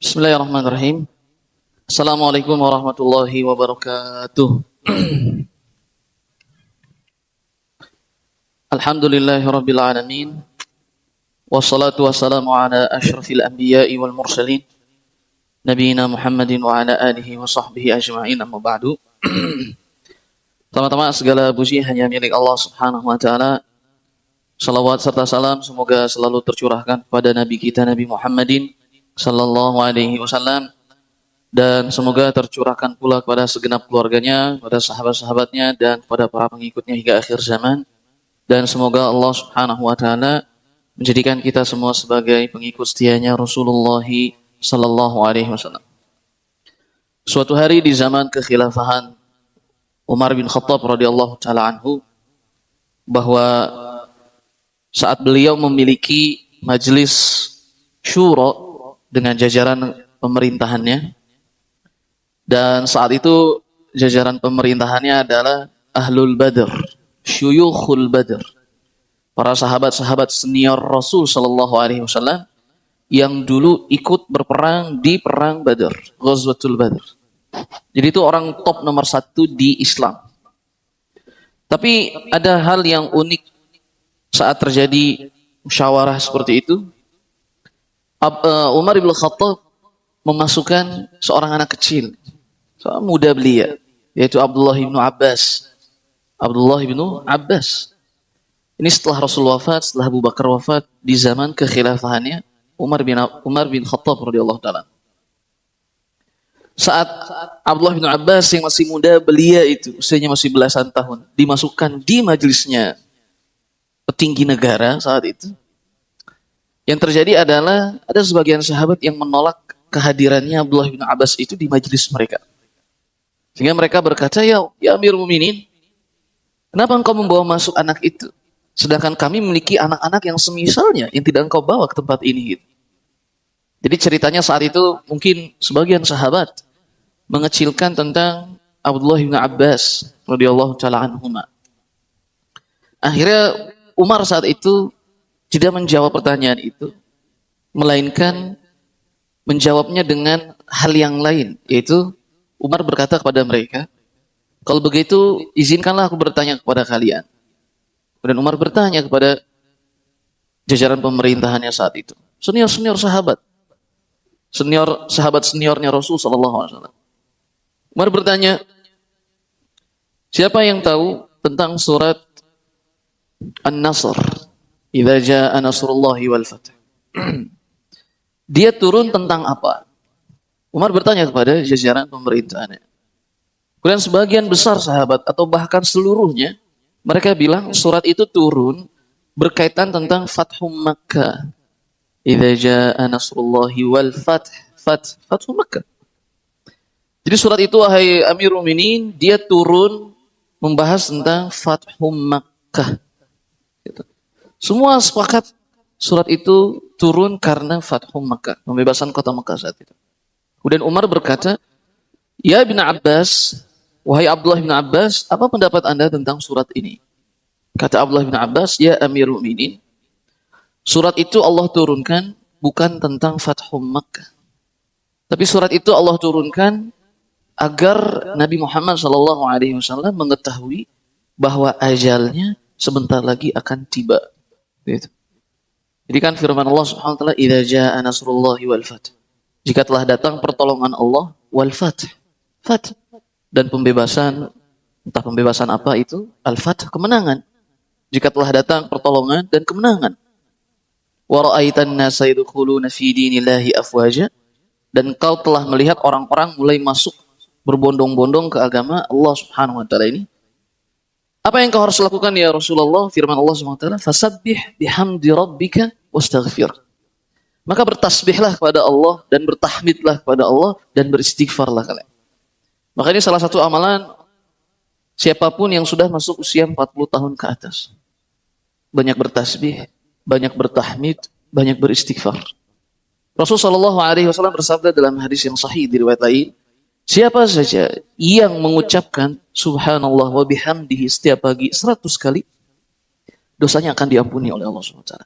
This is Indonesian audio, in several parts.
Bismillahirrahmanirrahim. Assalamualaikum warahmatullahi wabarakatuh. Alhamdulillahirabbil alamin. Wassalatu wassalamu ala asyrafil anbiya'i wal mursalin nabiyina Muhammadin wa ala alihi wa sahbihi ajma'in, amma ba'du. Pertama-tama segala puji hanya milik Allah Subhanahu wa taala. Salawat serta salam semoga selalu tercurahkan kepada nabi kita Nabi Muhammadin sallallahu alaihi wasallam, dan semoga tercurahkan pula kepada segenap keluarganya, kepada sahabat-sahabatnya, dan kepada para pengikutnya hingga akhir zaman. Dan semoga Allah Subhanahu wa taala menjadikan kita semua sebagai pengikut setianya Rasulullah sallallahu alaihi wasallam. Suatu hari di zaman kekhilafahan Umar bin Khattab radhiyallahu taala anhu, bahwa saat beliau memiliki majelis syura dengan jajaran pemerintahannya, dan saat itu jajaran pemerintahannya adalah Ahlul Badr, Syuyukhul Badr, para sahabat-sahabat senior Rasul sallallahu alaihi wasallam yang dulu ikut berperang di perang Badr, Ghazwatul Badr. Jadi itu orang top nomor 1 di Islam. Tapi ada hal yang unik saat terjadi musyawarah seperti itu. Umar bin Khattab memasukkan seorang anak kecil, seorang muda belia, yaitu Abdullah bin Abbas. Abdullah bin Abbas. Ini setelah Rasul wafat, setelah Abu Bakar wafat, di zaman kekhilafahannya Umar bin Khattab radhiyallahu taala. Saat Abdullah bin Abbas yang masih muda belia itu, usianya masih belasan tahun, dimasukkan di majelisnya petinggi negara saat itu, yang terjadi adalah ada sebagian sahabat yang menolak kehadirannya Abdullah bin Abbas itu di majelis mereka. Sehingga mereka berkata, ya Amirul Mukminin, kenapa engkau membawa masuk anak itu? Sedangkan kami memiliki anak-anak yang semisalnya yang tidak engkau bawa ke tempat ini. Jadi ceritanya saat itu mungkin sebagian sahabat mengecilkan tentang Abdullah bin Abbas radhiyallahu taala anhuma. Akhirnya Umar saat itu tidak menjawab pertanyaan itu, melainkan menjawabnya dengan hal yang lain, yaitu Umar berkata kepada mereka, kalau begitu izinkanlah aku bertanya kepada kalian. Dan Umar bertanya kepada jajaran pemerintahannya saat itu, senior sahabat, sahabat seniornya Rasul sallallahu alaihi wasallam. Umar bertanya, siapa yang tahu tentang surat An-Nasr? Idza jaa nasrullahi wal fath. Dia turun tentang apa? Umar bertanya kepada jajaran pemerintahannya. Kemudian sebagian besar sahabat atau bahkan seluruhnya, mereka bilang surat itu turun berkaitan tentang Fathum Makkah. Idza jaa nasrullahi wal fath. Fathum Makkah. Jadi surat itu, wahai Amirul Mukminin, dia turun membahas tentang Fathum Makkah. Gitu. Semua sepakat surat itu turun karena Fathum Makkah, pembebasan kota Makkah saat itu. Kemudian Umar berkata, ya bin Abbas, wahai Abdullah bin Abbas, apa pendapat anda tentang surat ini? Kata Abdullah bin Abbas, ya Amirul Mukminin, surat itu Allah turunkan bukan tentang Fathum Makkah. Tapi surat itu Allah turunkan agar Nabi Muhammad SAW mengetahui bahwa ajalnya sebentar lagi akan tiba. Gitu. Jadi kan firman Allah Subhanahu wa taala, idza jaa nasrullahi wal fath. Jika telah datang pertolongan Allah wal fath. Fath dan pembebasan, entah pembebasan apa itu, al-fath, kemenangan. Jika telah datang pertolongan dan kemenangan. Wa ra'aitan nasa yadkhuluna fi dinillahi afwaja, dan kau telah melihat orang-orang mulai masuk berbondong-bondong ke agama Allah Subhanahu wa taala ini. Apa yang kau harus lakukan ya Rasulullah? Firman Allah SWT, fasabbih bihamdi rabbika wastaghfir. Maka bertasbihlah kepada Allah dan bertahmidlah kepada Allah dan beristighfarlah kalian. Makanya salah satu amalan siapapun yang sudah masuk usia 40 tahun ke atas, banyak bertasbih, banyak bertahmid, banyak beristighfar. Rasulullah SAW bersabda dalam hadis yang sahih di riwayat lain, siapa saja yang mengucapkan subhanallah wa bihamdihi setiap pagi 100 kali, dosanya akan diampuni oleh Allah SWT.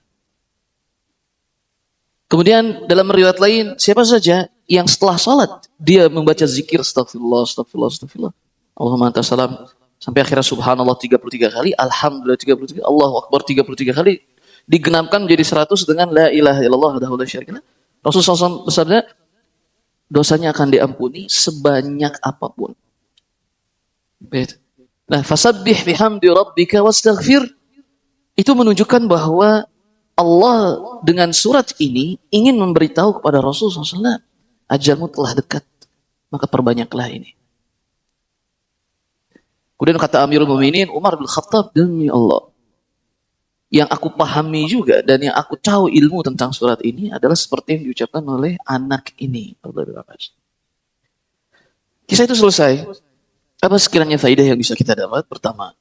Kemudian dalam riwayat lain, siapa saja yang setelah sholat dia membaca zikir astagfirullah, astagfirullah, astagfirullah, Allahumma antas salam, sampai akhirnya subhanallah 33 kali, alhamdulillah 33, Allahu akbar 33 kali, digenapkan menjadi 100 dengan la ilaha illallah wahdahu la syarika lah. Rasulullah SAW bersabda, dosanya akan diampuni sebanyak apapun. Nah, fasabbih bihamdi rabbika wastaghfir, itu menunjukkan bahwa Allah dengan surat ini ingin memberitahu kepada Rasulullah SAW, ajalmu telah dekat, maka perbanyaklah ini. Kemudian kata Amirul Mukminin Umar bin Khattab, demi Allah, yang aku pahami juga dan yang aku tahu ilmu tentang surat ini adalah seperti yang diucapkan oleh anak ini. Kisah itu selesai. Apa sekiranya faidah yang bisa kita dapat? Pertama,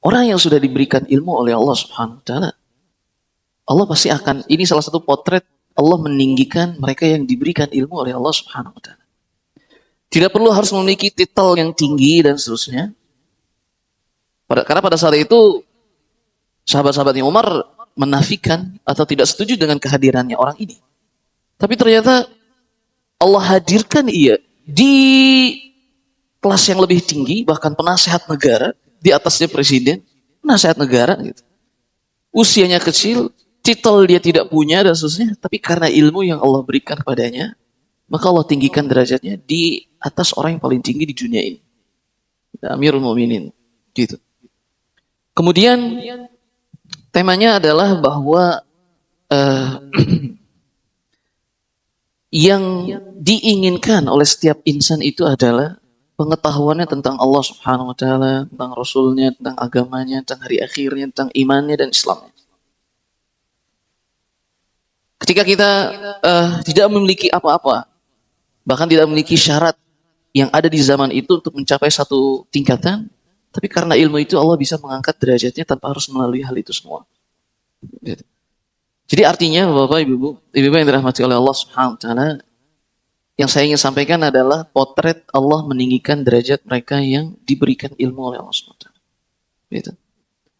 orang yang sudah diberikan ilmu oleh Allah Subhanahu wa taala, Allah pasti akan, ini salah satu potret Allah meninggikan mereka yang diberikan ilmu oleh Allah Subhanahu wa taala. Tidak perlu harus memiliki titel yang tinggi dan seterusnya. Karena pada saat itu sahabat-sahabatnya Umar menafikan atau tidak setuju dengan kehadirannya orang ini. Tapi ternyata Allah hadirkan ia di kelas yang lebih tinggi, bahkan penasehat negara, di atasnya presiden, penasehat negara gitu. Usianya kecil, titel dia tidak punya dan seterusnya, tapi karena ilmu yang Allah berikan kepadanya, maka Allah tinggikan derajatnya di atas orang yang paling tinggi di dunia ini. Amirul Mukminin gitu. Kemudian temanya adalah bahwa yang diinginkan oleh setiap insan itu adalah pengetahuannya tentang Allah Subhanahu wa taala, tentang Rasulnya, tentang agamanya, tentang hari akhirnya, tentang imannya dan Islamnya. Ketika kita tidak memiliki apa-apa, bahkan tidak memiliki syarat yang ada di zaman itu untuk mencapai satu tingkatan, tapi karena ilmu itu Allah bisa mengangkat derajatnya tanpa harus melalui hal itu semua. Jadi artinya Bapak Ibu yang dirahmati oleh Allah Subhanahu wa taala, yang saya ingin sampaikan adalah potret Allah meninggikan derajat mereka yang diberikan ilmu oleh Allah Subhanahu wa taala. Gitu.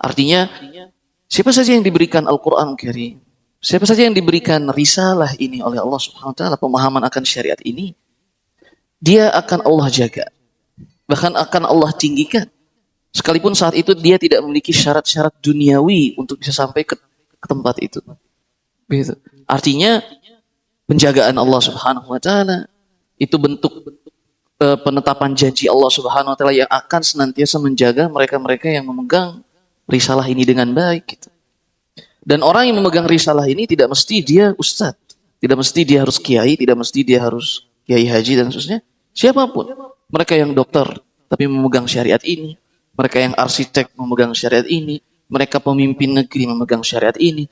Artinya siapa saja yang diberikan Al-Qur'an Karim, siapa saja yang diberikan risalah ini oleh Allah Subhanahu wa taala, pemahaman akan syariat ini, dia akan Allah jaga. Bahkan akan Allah tinggikan. Sekalipun saat itu dia tidak memiliki syarat-syarat duniawi untuk bisa sampai ke tempat itu. Begitu. Artinya penjagaan Allah Subhanahu wa taala itu bentuk penetapan janji Allah Subhanahu wa taala yang akan senantiasa menjaga mereka-mereka yang memegang risalah ini dengan baik gitu. Dan orang yang memegang risalah ini tidak mesti dia ustadz, tidak mesti dia harus kiai, tidak mesti dia harus kiai haji dan seterusnya. Siapapun, mereka yang dokter tapi memegang syariat ini, mereka yang arsitek memegang syariat ini, mereka pemimpin negeri memegang syariat ini,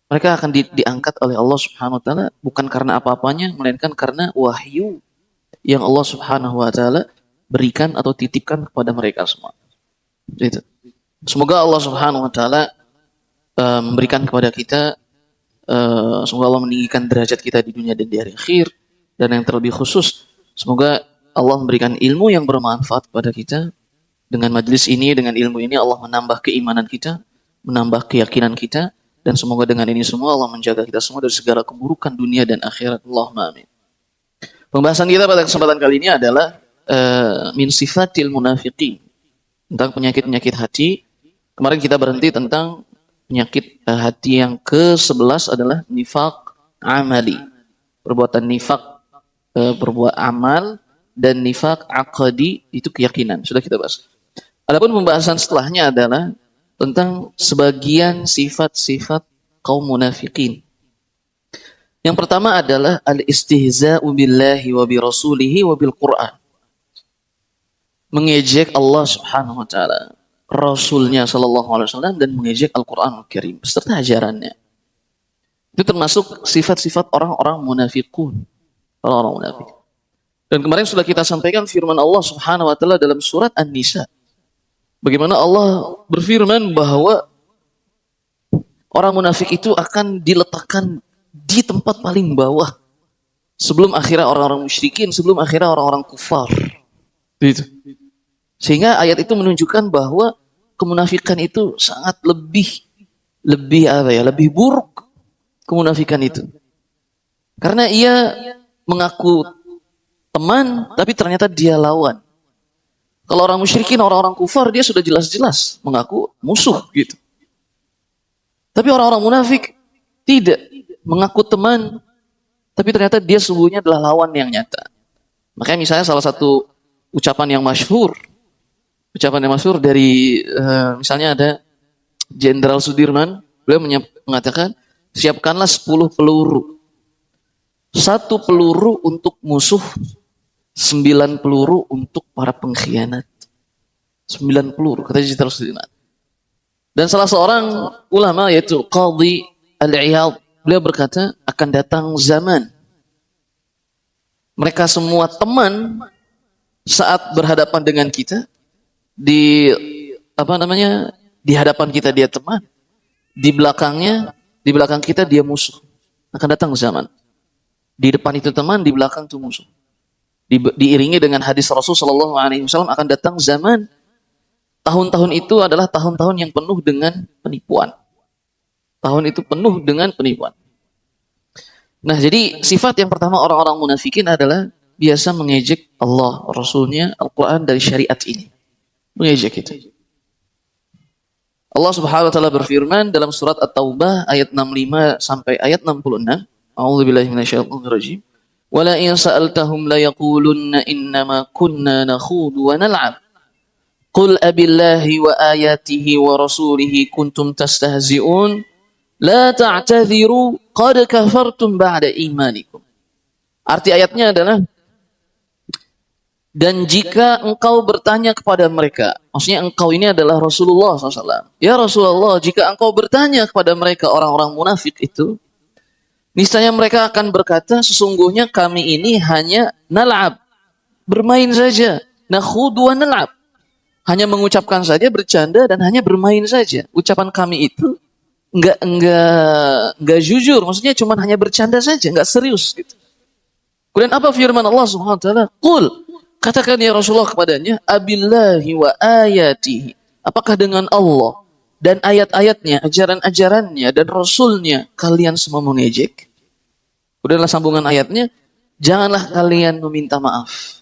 mereka akan diangkat oleh Allah Subhanahu wa taala bukan karena apa-apanya, melainkan karena wahyu yang Allah Subhanahu wa taala berikan atau titipkan kepada mereka semua. Gitu. Semoga Allah Subhanahu wa taala memberikan kepada kita, semoga Allah meninggikan derajat kita di dunia dan di hari akhir, dan yang terlebih khusus semoga Allah memberikan ilmu yang bermanfaat kepada kita. Dengan majlis ini, dengan ilmu ini Allah menambah keimanan kita, menambah keyakinan kita, dan semoga dengan ini semua Allah menjaga kita semua dari segala keburukan dunia dan akhirat. Allahumma amin. Pembahasan kita pada kesempatan kali ini adalah min sifatil munafiqin, tentang penyakit-penyakit hati. Kemarin kita berhenti tentang penyakit hati yang ke-11 adalah nifaq amali. Perbuatan nifaq, berbuat amal, dan nifaq aqadi itu keyakinan. Sudah kita bahas. Adapun pembahasan setelahnya adalah tentang sebagian sifat-sifat kaum munafikin. Yang pertama adalah al-istihza'u billahi wa bi rasulihi wa bil Qur'an. Mengejek Allah Subhanahu wa taala, Rasulnya sallallahu alaihi wasallam, dan mengejek Al-Qur'an Al-Karim beserta ajarannya. Itu termasuk sifat-sifat orang-orang munafikun. Orang-orang munafik. Dan kemarin sudah kita sampaikan firman Allah Subhanahu wa taala dalam surat An-Nisa. Bagaimana Allah berfirman bahwa orang munafik itu akan diletakkan di tempat paling bawah sebelum akhirnya orang-orang musyrikin, sebelum akhirnya orang-orang kufar. Gitu. Sehingga ayat itu menunjukkan bahwa kemunafikan itu sangat lebih buruk kemunafikan itu. Karena ia mengaku teman, tapi ternyata dia lawan. Kalau orang musyrikin, orang-orang kufar, dia sudah jelas-jelas mengaku musuh gitu. Tapi orang-orang munafik tidak mengaku teman, tapi ternyata dia sesungguhnya adalah lawan yang nyata. Makanya misalnya salah satu ucapan yang masyhur dari misalnya ada Jenderal Sudirman, beliau mengatakan, siapkanlah 10 peluru. 1 peluru untuk musuh, 9 peluru untuk para pengkhianat. 9 peluru, kata Jenderal Sudirman. Dan salah seorang ulama yaitu Qadhi Al-Iyad, beliau berkata, akan datang zaman mereka semua teman saat berhadapan dengan kita, di hadapan kita dia teman, di belakang kita dia musuh. Akan datang zaman di depan itu teman, di belakang itu musuh. Diiringi dengan hadis Rasul Shallallahu Alaihi Wasallam, akan datang zaman, tahun-tahun itu adalah tahun-tahun yang penuh dengan penipuan. Tahun itu penuh dengan penipuan. Nah, jadi sifat yang pertama orang-orang munafikin adalah biasa mengejek Allah, Rasulnya, Al-Quran dari syariat ini. Mengejek itu. Allah Subhanahu wa taala berfirman dalam surat At-Taubah ayat 65 sampai ayat 66. A'udzubillahi minasyaitonir rajim. Wala in sa'altahum la yaqulunna innama kunna nakhudu wa nal'ab. Qul abillahi wa ayatihi wa rasulihi kuntum tastahzi'un. La ta'tadhiru qad kafartum ba'da imanikum. Arti ayatnya adalah, dan jika engkau bertanya kepada mereka, maksudnya engkau ini adalah Rasulullah SAW. Ya Rasulullah, jika engkau bertanya kepada mereka, orang-orang munafik itu, niscaya mereka akan berkata, sesungguhnya kami ini hanya nal'ab, bermain saja. Nakhudu wa nal'ab, hanya mengucapkan saja, bercanda, dan hanya bermain saja. Ucapan kami itu enggak jujur, maksudnya cuma hanya bercanda saja, enggak serius gitu. Kemudian apa firman Allah Subhanahu wa taala? Qul, katakan ya Rasulullah kepadanya, abillahi wa ayatihi, apakah dengan Allah dan ayat-ayatnya, ajaran-ajarannya dan Rasulnya kalian semua mengejek? Kemudianlah sambungan ayatnya, janganlah kalian meminta maaf,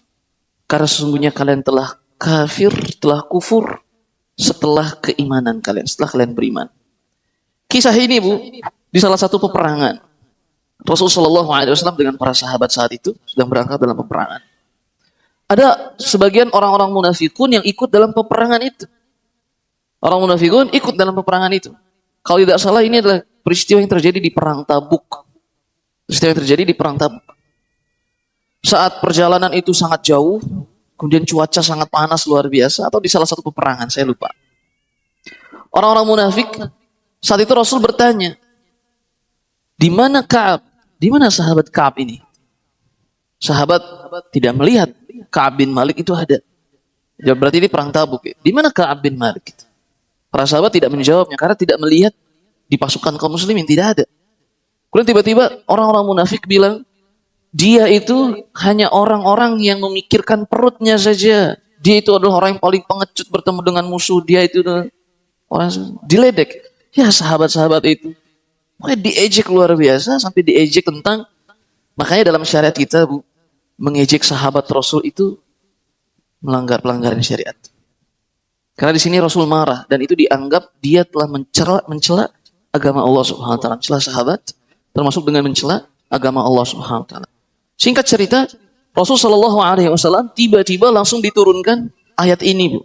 karena sesungguhnya kalian telah kafir, telah kufur setelah keimanan kalian, setelah kalian beriman. Kisah ini, Bu, di salah satu peperangan. Rasulullah SAW dengan para sahabat saat itu sedang berangkat dalam peperangan. Ada sebagian orang-orang munafikun yang ikut dalam peperangan itu. Orang munafikun ikut dalam peperangan itu. Kalau tidak salah, ini adalah peristiwa yang terjadi di Perang Tabuk. Peristiwa yang terjadi di Perang Tabuk. Saat perjalanan itu sangat jauh, kemudian cuaca sangat panas luar biasa, atau di salah satu peperangan, saya lupa. Orang-orang munafik, saat itu Rasul bertanya, di mana Ka'ab? Di mana sahabat Ka'ab ini? Sahabat tidak melihat Ka'ab bin Malik itu ada. Ya, berarti ini Perang Tabuk. Di mana Ka'ab bin Malik itu? Para sahabat tidak menjawabnya karena tidak melihat di pasukan kaum muslimin, tidak ada. Kemudian tiba-tiba orang-orang munafik bilang, dia itu hanya orang-orang yang memikirkan perutnya saja. Dia itu adalah orang yang paling pengecut bertemu dengan musuh. Dia itu orang diledek. Ya, sahabat-sahabat itu makanya diejek luar biasa, sampai diejek tentang, makanya dalam syariat kita, Bu, mengejek sahabat Rasul itu melanggar pelanggaran syariat. Karena di sini Rasul marah dan itu dianggap dia telah mencela agama Allah Subhanahu wa taala, mencela sahabat termasuk dengan mencela agama Allah Subhanahu wa taala. Singkat cerita, Rasul sallallahu alaihi wasallam tiba-tiba langsung diturunkan ayat ini, Bu.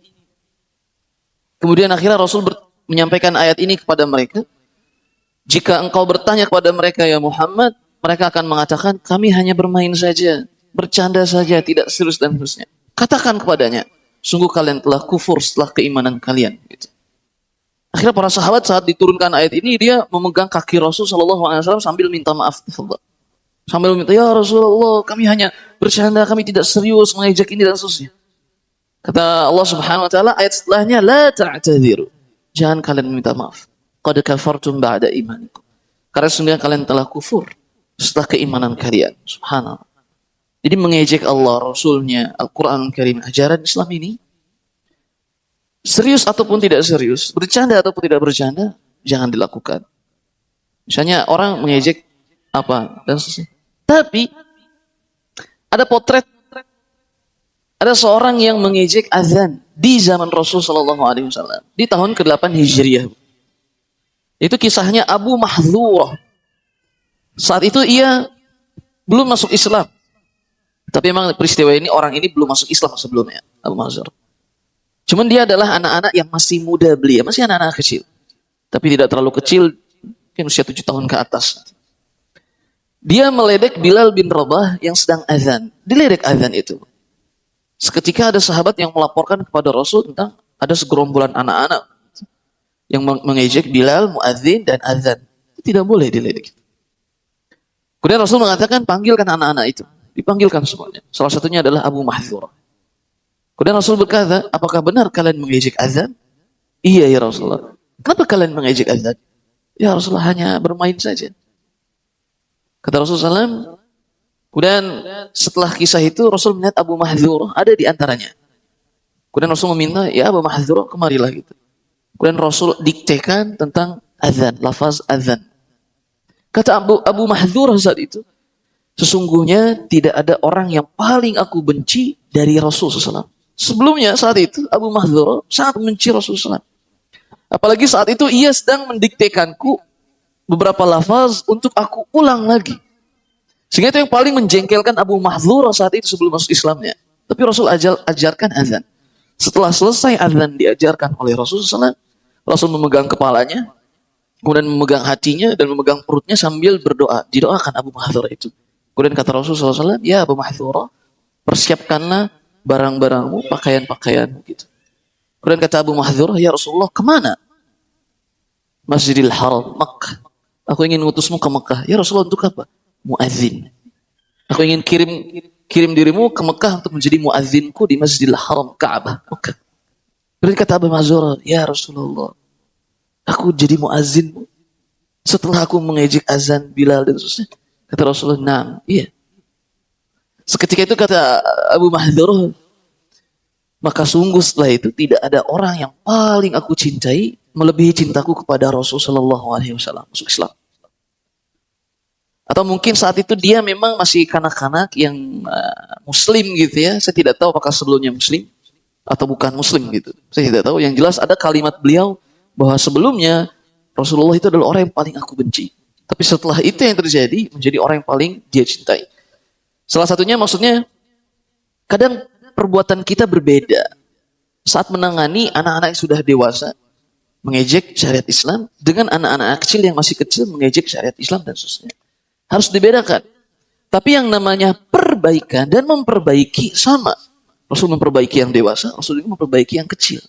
Kemudian akhirnya Rasul menyampaikan ayat ini kepada mereka. Jika engkau bertanya kepada mereka, ya Muhammad, mereka akan mengatakan, kami hanya bermain saja, bercanda saja, tidak serius dan seterusnya. Katakan kepadanya, sungguh kalian telah kufur setelah keimanan kalian. Gitu. Akhirnya para sahabat saat diturunkan ayat ini, dia memegang kaki Rasul SAW sambil minta maaf. Sambil minta, ya Rasulullah, kami hanya bercanda, kami tidak serius mengejek ini dan seterusnya. Kata Allah Subhanahu wa taala ayat setelahnya, la ta'tadhiru. Jangan kalian minta maaf. Qad kafartum ba'da imanikum. Karena sesungguhnya kalian telah kufur setelah keimanan kalian. Subhanallah. Jadi mengejek Allah, Rasulnya, Al-Quran Karim, ajaran Islam ini, serius ataupun tidak serius, bercanda ataupun tidak bercanda, jangan dilakukan. Misalnya orang mengejek apa dan seterusnya. Tapi ada potret, ada seorang yang mengejek azan di zaman Rasul Shallallahu Alaihi Wasallam di tahun ke-8 Hijriah. Itu kisahnya Abu Mahdzurah. Saat itu ia belum masuk Islam. Tapi memang peristiwa ini, orang ini belum masuk Islam sebelumnya, Abu Mahdzurah. Cuman dia adalah anak-anak yang masih muda belia, masih anak-anak kecil. Tapi tidak terlalu kecil, mungkin usia 7 tahun ke atas. Dia meledek Bilal bin Rabah yang sedang azan. Diledek azan itu. Seketika ada sahabat yang melaporkan kepada Rasul tentang ada segerombolan anak-anak yang mengejek Bilal, muadzin, dan azan. Tidak boleh diledek. Kemudian Rasul mengatakan, panggilkan anak-anak itu. Dipanggilkan semuanya. Salah satunya adalah Abu Mahdzurah. Kemudian Rasul berkata, apakah benar kalian mengejek azan? Iya ya Rasulullah. Kenapa kalian mengejek azan? Ya Rasulullah, hanya bermain saja. Kata Rasulullah SAW. Kemudian setelah kisah itu Rasul melihat Abu Mahdzurah ada di antaranya. Kemudian Rasul meminta, ya Abu Mahdzurah kemarilah gitu. Kemudian Rasul diktekan tentang azan, lafaz azan. Kata Abu Mahdzurah saat itu, sesungguhnya tidak ada orang yang paling aku benci dari Rasul SAW. Sebelumnya saat itu Abu Mahdzurah sangat membenci Rasul SAW. Apalagi saat itu ia sedang mendiktekanku beberapa lafaz untuk aku ulang lagi. Sehingga itu yang paling menjengkelkan Abu Mahdzurah saat itu sebelum masuk Islamnya. Tapi Rasul ajarkan azan. Setelah selesai azan diajarkan oleh Rasul SAW, Rasul memegang kepalanya, kemudian memegang hatinya dan memegang perutnya sambil berdoa. Didoakan Abu Mahdzurah itu. Kemudian kata Rasul SAW, ya Abu Mahdzurah, persiapkanlah barang-barangmu, pakaian-pakaianmu gitu. Kemudian kata Abu Mahdzurah, ya Rasulullah, kemana? Masjidil Haram, Makkah. Aku ingin ngutusmu ke Makkah. Ya Rasulullah, untuk apa? Muadzin. Aku ingin kirim dirimu ke Mekah untuk menjadi muadzinku di Masjidil Haram Ka'bah. Mekah. Kemudian kata Abu Mahdzurah, ya Rasulullah, aku jadi muazzinmu setelah aku mengejek azan Bilal dan seterusnya. Kata Rasulullah, nah, iya. Seketika itu kata Abu Mahdzurah, maka sungguh setelah itu tidak ada orang yang paling aku cintai melebihi cintaku kepada Rasul Shallallahu Alaihi Wasallam. Masuk Islam. Atau mungkin saat itu dia memang masih kanak-kanak yang muslim gitu ya. Saya tidak tahu apakah sebelumnya muslim atau bukan muslim gitu. Saya tidak tahu. Yang jelas ada kalimat beliau bahwa sebelumnya Rasulullah itu adalah orang yang paling aku benci. Tapi setelah itu yang terjadi menjadi orang yang paling dia cintai. Salah satunya maksudnya kadang perbuatan kita berbeda saat menangani anak-anak yang sudah dewasa mengejek syariat Islam dengan anak-anak kecil yang masih kecil mengejek syariat Islam dan seterusnya. Harus dibedakan. Tapi yang namanya perbaikan dan memperbaiki sama. Rasul memperbaiki yang dewasa, Rasul juga memperbaiki yang kecil.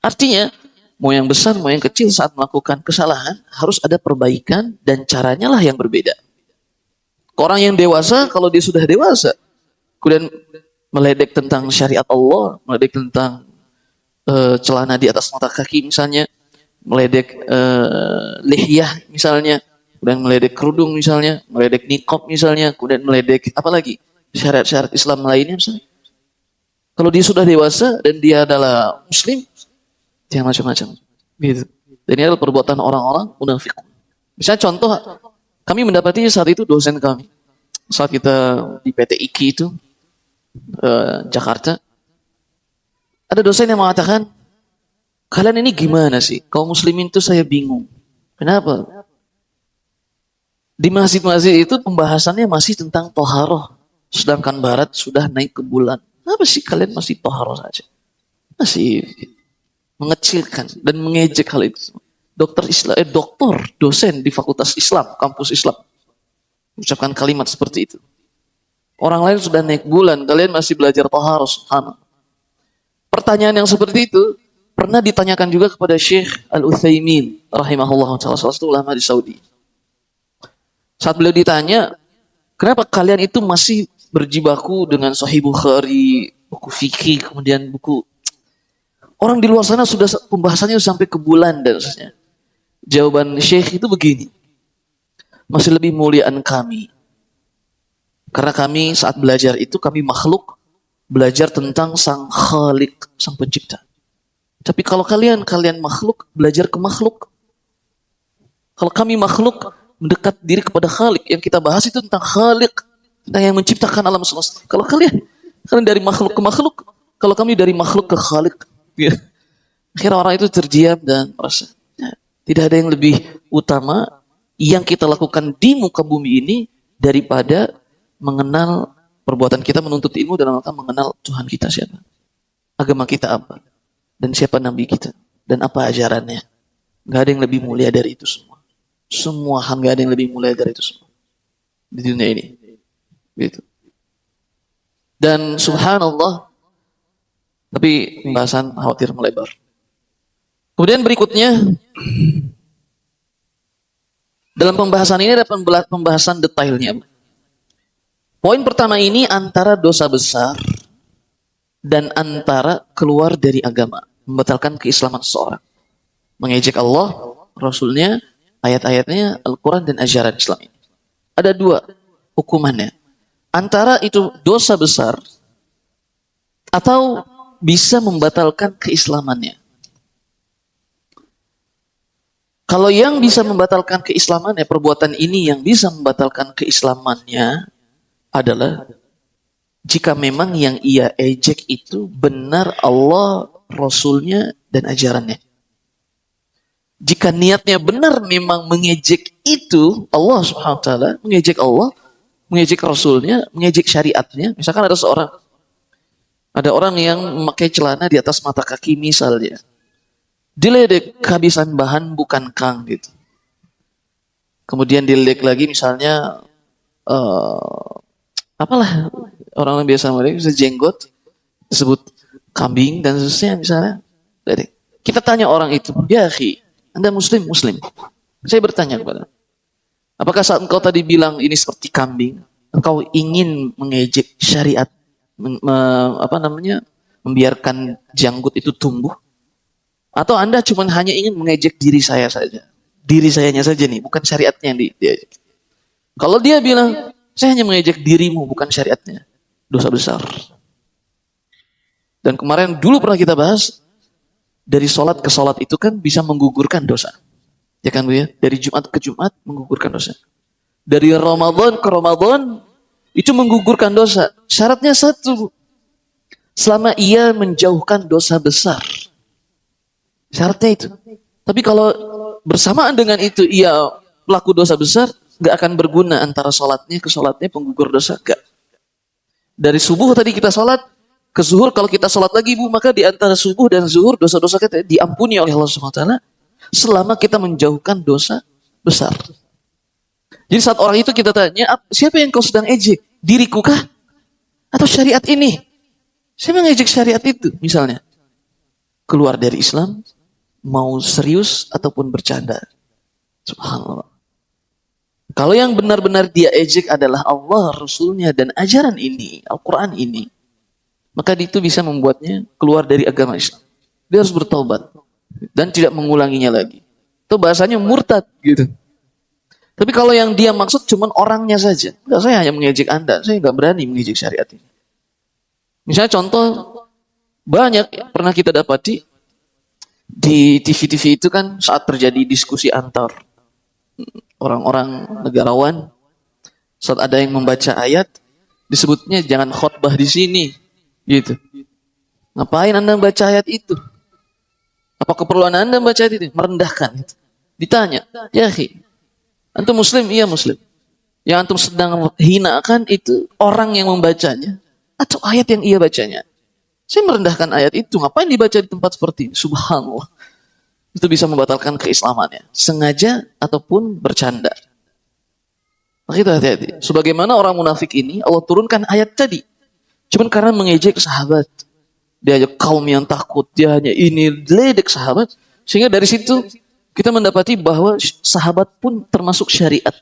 Artinya, mau yang besar, mau yang kecil saat melakukan kesalahan, harus ada perbaikan dan caranya lah yang berbeda. Orang yang dewasa, kalau dia sudah dewasa, kemudian meledek tentang syariat Allah, meledek tentang celana di atas mata kaki misalnya, meledek lihyah misalnya, kemudian meledek kerudung misalnya, meledek niqab misalnya, kemudian meledek apa lagi? Syariat-syariat Islam lainnya misalnya. Kalau dia sudah dewasa dan dia adalah muslim, jangan macam-macam. Gitu. Dan ini adalah perbuatan orang-orang munafik. Misalnya contoh, kami mendapati saat itu dosen kami, saat kita di PT IKI itu, Jakarta, ada dosen yang mengatakan, kalian ini gimana sih? Kaum muslimin itu saya bingung. Kenapa? Di masjid-masjid itu pembahasannya masih tentang toharoh. Sedangkan barat sudah naik ke bulan. Kenapa sih kalian masih toharoh saja? Masih mengecilkan dan mengejek hal itu. Doktor, dosen di Fakultas Islam, kampus Islam. Ucapkan kalimat seperti itu. Orang lain sudah naik bulan, kalian masih belajar toharoh. Subhanallah. Pertanyaan yang seperti itu pernah ditanyakan juga kepada Syekh Al-Utsaimin rahimahullah, salah satu ulama di Saudi. Saat beliau ditanya, kenapa kalian itu masih berjibaku dengan Sahih Bukhari, buku fikih, kemudian buku... Orang di luar sana sudah pembahasannya sampai ke bulan dan sebagainya. Jawaban Syekh itu begini, masih lebih muliaan kami. Karena kami saat belajar itu, kami makhluk, belajar tentang sang Khalik, sang pencipta. Tapi kalau kalian makhluk, belajar ke makhluk. Kalau kami makhluk, mendekat diri kepada Khalik. Yang kita bahas itu tentang Khalik. Nah, yang menciptakan alam semesta. Kalau kalian dari makhluk ke makhluk, kalau kami dari makhluk ke Khalik, ya. Akhirnya orang itu terdiam dan merasa ya, tidak ada yang lebih utama yang kita lakukan di muka bumi ini daripada mengenal perbuatan kita menuntut ilmu dan mengenal Tuhan kita siapa, agama kita apa, dan siapa nabi kita dan apa ajarannya. Gak ada yang lebih mulia dari itu semua. Semua hal gak ada yang lebih mulia dari itu semua di dunia ini. Gitu. Dan subhanallah, tapi pembahasan khawatir melebar. Kemudian berikutnya, dalam pembahasan ini ada pembahasan detailnya. Poin pertama ini antara dosa besar dan antara keluar dari agama, membatalkan keislaman seseorang, mengejek Allah, Rasulnya, ayat-ayatnya, Al-Quran dan ajaran Islam ini. Ada dua hukumannya. Antara itu dosa besar atau bisa membatalkan keislamannya. Kalau yang bisa membatalkan keislamannya, perbuatan ini yang bisa membatalkan keislamannya adalah jika memang yang ia ejek itu benar Allah, Rasulnya, dan ajarannya. Jika niatnya benar memang mengejek itu, Allah subhanahu wa ta'ala, mengejek Allah, mengejek Rasulnya, mengejek syariatnya. Misalkan ada orang yang memakai celana di atas mata kaki misalnya. Diledek kehabisan bahan bukan kang gitu. Kemudian diledek lagi misalnya apalah orang biasa mereka jenggot disebut kambing dan seterusnya misalnya. Kita tanya orang itu, ya akhi, Anda muslim? Saya bertanya kepada, apakah saat engkau tadi bilang ini seperti kambing, engkau ingin mengejek syariat, membiarkan janggut itu tumbuh? Atau Anda cuma hanya ingin mengejek diri saya saja? Diri sayanya saja nih, bukan syariatnya yang diejek. Kalau dia bilang, saya hanya mengejek dirimu, bukan syariatnya, dosa besar. Dan kemarin dulu pernah kita bahas, dari sholat ke sholat itu kan bisa menggugurkan dosa. Ya kan Bu ya? Dari Jumat ke Jumat menggugurkan dosa. Dari Ramadan ke Ramadan itu menggugurkan dosa. Syaratnya satu, selama ia menjauhkan dosa besar. Syaratnya itu. Tapi kalau bersamaan dengan itu ia pelaku dosa besar, gak akan berguna antara sholatnya ke sholatnya penggugur dosa. Gak. Dari subuh tadi kita sholat, ke zuhur kalau kita sholat lagi Bu, maka di antara subuh dan zuhur dosa-dosa kita diampuni oleh Allah SWT selama kita menjauhkan dosa besar. Jadi saat orang itu kita tanya, siapa yang kau sedang ejek? Diriku kah? Atau syariat ini? Siapa yang ejek syariat itu misalnya? Keluar dari Islam, mau serius ataupun bercanda. Subhanallah. Kalau yang benar-benar dia ejek adalah Allah, Rasulnya, dan ajaran ini, Al-Quran ini, maka itu bisa membuatnya keluar dari agama Islam. Dia harus bertaubat dan tidak mengulanginya lagi. Itu bahasanya murtad gitu. Tapi kalau yang dia maksud cuma orangnya saja, enggak, saya hanya mengejek Anda, saya enggak berani mengejek syariat ini. Misalnya contoh, banyak pernah kita dapati di TV-TV itu kan saat terjadi diskusi antar orang-orang negarawan, saat ada yang membaca ayat, disebutnya jangan khotbah di sini, gitu. Ngapain Anda membaca ayat itu? Apa keperluan Anda membaca ayat itu? Merendahkan. Gitu. Ditanya, ya akhi, antum muslim? Iya muslim. Yang antum sedang hinakan itu orang yang membacanya atau ayat yang ia bacanya? Saya merendahkan ayat itu. Ngapain dibaca di tempat seperti ini? Subhanallah. Itu bisa membatalkan keislamannya. Sengaja ataupun bercanda. Maka itu hati-hati. Sebagaimana orang munafik ini, Allah turunkan ayat tadi. Cuman karena mengejek sahabat. Dia hanya kaum yang takut. Dia hanya ini, ledek sahabat. Sehingga dari situ kita mendapati bahwa sahabat pun termasuk syariat.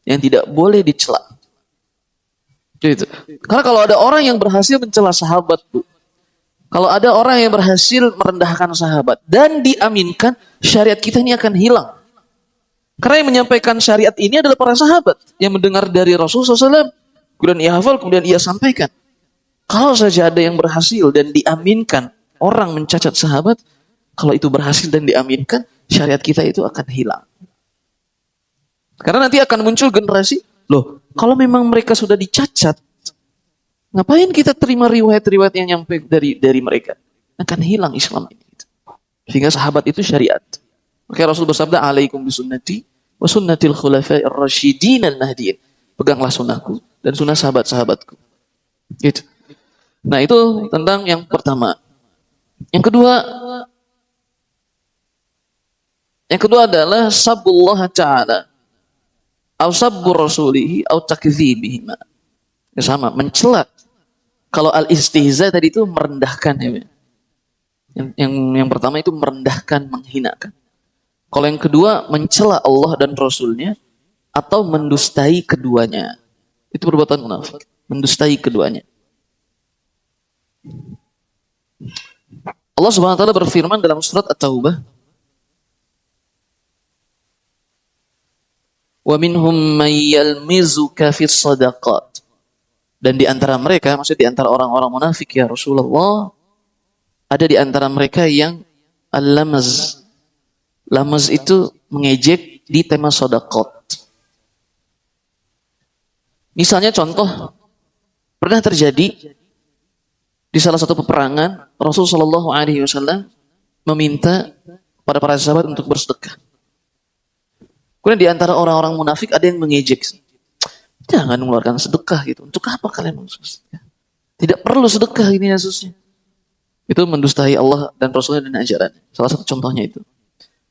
Yang tidak boleh dicela. Gitu. Karena kalau ada orang yang berhasil mencela sahabat, Bu, kalau ada orang yang berhasil merendahkan sahabat dan diaminkan, syariat kita ini akan hilang. Karena yang menyampaikan syariat ini adalah para sahabat yang mendengar dari Rasulullah SAW, kemudian ia hafal, kemudian ia sampaikan. Kalau saja ada yang berhasil dan diaminkan orang mencacat sahabat, kalau itu berhasil dan diaminkan, syariat kita itu akan hilang. Karena nanti akan muncul generasi Loh, kalau memang mereka sudah dicacat, ngapain kita terima riwayat-riwayat yang nyampe dari mereka? Akan hilang Islam ini. Sehingga sahabat itu syariat. Maka Rasul bersabda, "Alaikum bisunnati wa sunnatil khulafa'ir rasyidin al-mahdiyyin." Peganglah sunnahku dan sunnah sahabat-sahabatku. Gitu. Nah, itu tentang yang pertama. Yang kedua adalah sabbullah ta'ala au sabbur rasulihi au takdzibihima. Ya sama, mencela. Kalau al-istihza tadi itu merendahkan ya. Yang pertama itu merendahkan, menghinakan. Kalau yang kedua mencela Allah dan Rasulnya atau mendustai keduanya. Itu perbuatan munafik, mendustai keduanya. Allah Subhanahu wa taala berfirman dalam surat At-Taubah, "Wa minhum may yalmizuka fis shadaqat." Dan di antara mereka, maksudnya di antara orang-orang munafik ya Rasulullah, ada di antara mereka yang al-lamaz. Lamaz itu mengejek di tema sedekah. Misalnya contoh, pernah terjadi di salah satu peperangan, Rasulullah SAW meminta pada para sahabat untuk bersedekah. Kemudian di antara orang-orang munafik ada yang mengejek. Jangan mengeluarkan sedekah gitu. Untuk apa kalian sedekah? Tidak perlu sedekah ini Yesusnya. Itu mendustai Allah dan Rasulnya dan ajarannya. Salah satu contohnya itu.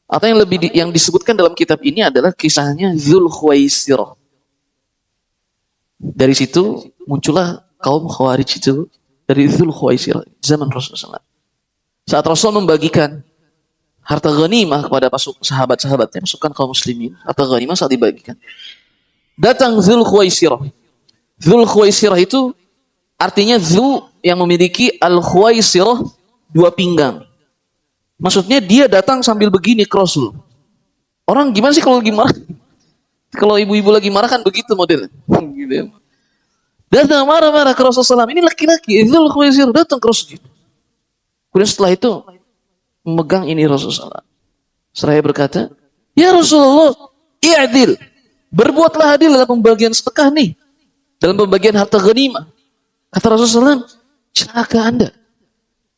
Atau yang disebutkan dalam kitab ini adalah kisahnya Dzul Khuwaisirah. Dari situ muncullah kaum Khawarij itu dari Dzul Khuwaisirah zaman Rasulullah SAW. Saat Rasul membagikan harta ghanimah kepada sahabat-sahabatnya, pasukan kaum muslimin, harta ghanimah saat dibagikan, datang Dzul Khuwaisirah. Dzul Khuwaisirah itu artinya Dzu yang memiliki Al-Khuwaisirah, dua pinggang. Maksudnya dia datang sambil begini ke Rasul. Orang gimana sih kalau lagi marah? Kalau ibu-ibu lagi marah kan begitu modelnya. Gitu. Datang marah-marah ke Rasulullah SAW. Ini laki-laki, Dzul Khuwaisirah datang ke Rasul. Kemudian setelah itu memegang ini Rasulullah. Seraya berkata, "Ya Rasulullah, i'dil. Berbuatlah adil dalam pembagian sedekah nih. Dalam pembagian harta ghanimah." Kata Rasulullah SAW, "Celaka Anda.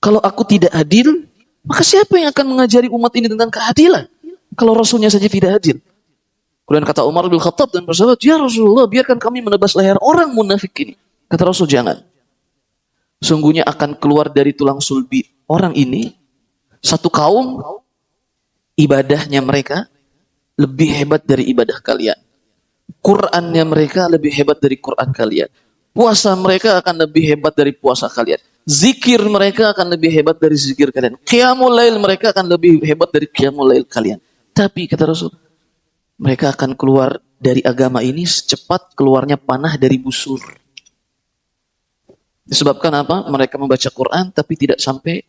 Kalau aku tidak adil, maka siapa yang akan mengajari umat ini tentang keadilan? Kalau Rasulnya saja tidak adil." Kemudian kata Umar bin Khattab dan bersahabat, "Ya Rasulullah, biarkan kami menebas leher orang munafik ini." Kata Rasul, "Jangan. Sungguhnya akan keluar dari tulang sulbi orang ini satu kaum, ibadahnya mereka lebih hebat dari ibadah kalian. Qurannya mereka lebih hebat dari Quran kalian. Puasa mereka akan lebih hebat dari puasa kalian. Zikir mereka akan lebih hebat dari zikir kalian. Qiyamul lail mereka akan lebih hebat dari qiyamul lail kalian. Tapi kata Rasul, mereka akan keluar dari agama ini secepat keluarnya panah dari busur." Disebabkan apa? Mereka membaca Quran tapi tidak sampai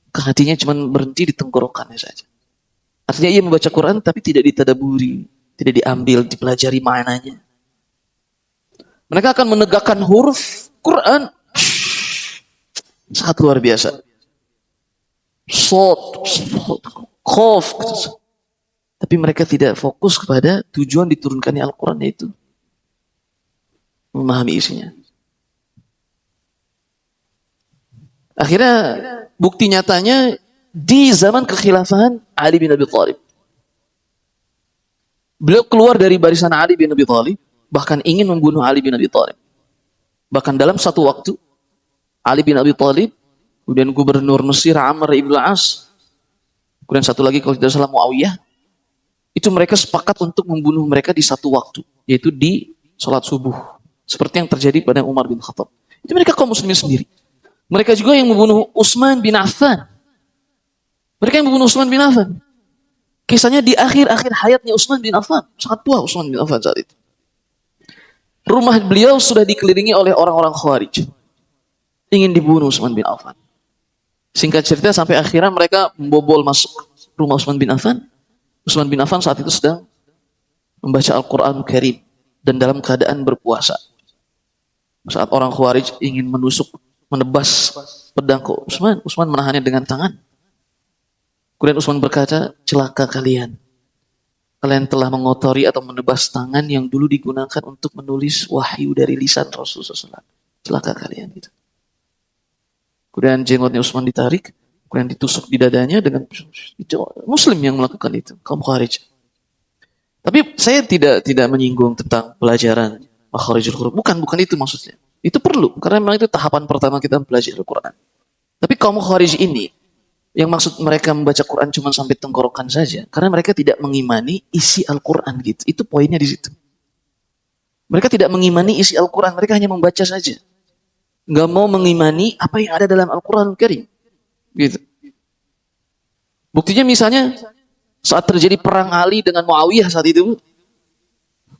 ke hatinya, cuma berhenti di tenggorokannya saja. Artinya ia membaca Quran tapi tidak ditadaburi, tidak diambil, dipelajari maknanya. Mereka akan menegakkan huruf Quran sangat luar biasa. Shod, Qaf. Tapi mereka tidak fokus kepada tujuan diturunkannya Al-Quran, yaitu memahami isinya. Akhirnya bukti nyatanya di zaman kekhilafahan Ali bin Abi Thalib. Beliau keluar dari barisan Ali bin Abi Thalib, bahkan ingin membunuh Ali bin Abi Thalib. Bahkan dalam satu waktu, Ali bin Abi Thalib, kemudian gubernur Mesir Amr ibn As, kemudian satu lagi kalau tidak salah Muawiyah, itu mereka sepakat untuk membunuh mereka di satu waktu, yaitu di sholat subuh. Seperti yang terjadi pada Umar bin Khattab. Itu mereka kaum muslimin sendiri. Mereka juga yang membunuh Utsman bin Affan. Mereka yang membunuh Utsman bin Affan. Kisahnya di akhir-akhir hayatnya Utsman bin Affan. Sangat tua Utsman bin Affan saat itu. Rumah beliau sudah dikelilingi oleh orang-orang Khawarij. Ingin dibunuh Utsman bin Affan. Singkat cerita sampai akhirnya mereka membobol masuk rumah Utsman bin Affan. Utsman bin Affan saat itu sedang membaca Al-Quran Karim dan dalam keadaan berpuasa. Saat orang Khawarij ingin menebas pedang ke Utsman, Utsman menahannya dengan tangan. Kemudian Utsman berkata, "Celaka kalian. kalian telah mengotori atau menebas tangan yang dulu digunakan untuk menulis wahyu dari lisan Rasulullah SAW. Celaka kalian gitu. Kemudian jenggotnya Utsman ditarik, kemudian ditusuk di dadanya dengan itu Muslim yang melakukan itu, kaum Khawarij. Tapi saya tidak menyinggung tentang pelajaran makharijul huruf. Bukan itu maksudnya. Itu perlu karena memang itu tahapan pertama kita mempelajari Al-Qur'an. Tapi kaum Khawarij ini yang maksud mereka membaca Quran cuma sampai tenggorokan saja karena mereka tidak mengimani isi Al-Qur'an gitu. Itu poinnya di situ. Mereka tidak mengimani isi Al-Qur'an, mereka hanya membaca saja. Nggak mau mengimani apa yang ada dalam Al-Quran Al-Karim. Gitu. Buktinya misalnya saat terjadi perang Ali dengan Muawiyah saat itu.